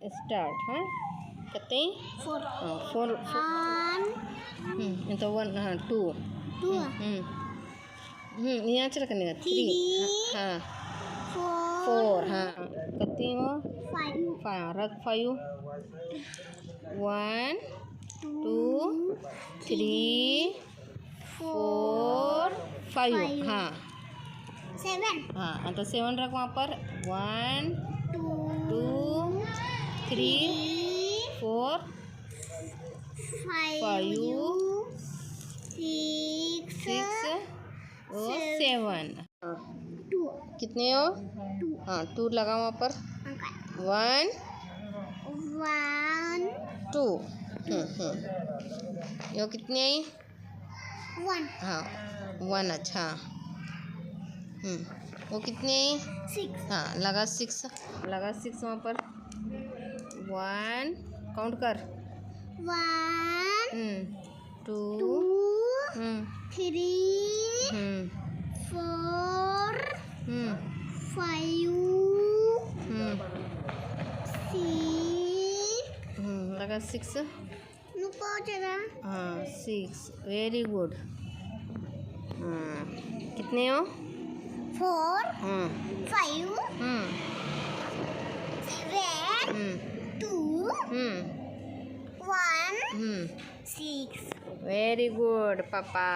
Start. हाँ कितने? 4. हाँ 4. 1 तो 1 हाँ 2. 2 यहाँ से रखने का 3. हाँ 4. हाँ कितने हो? 5. रख 5. 1 2 3 4 5. हाँ 7. हाँ तो 7 रख वहाँ पर. 1 2 3 4 5 6 और 7. हाँ 2. कितने हो? 2. हाँ 2 लगा वहाँ पर. 1 2. ये कितनी आई? 1. हाँ 1. अच्छा. वो कितनी आई? 6. हाँ लगा 6. लगा 6 वहाँ पर. 1 काउंट कर. 1 2 3 4 5 6. लगा 6. हाँ 6. Very good. कितने हो? 4 5 7 2 1 6. वेरी गुड पापा.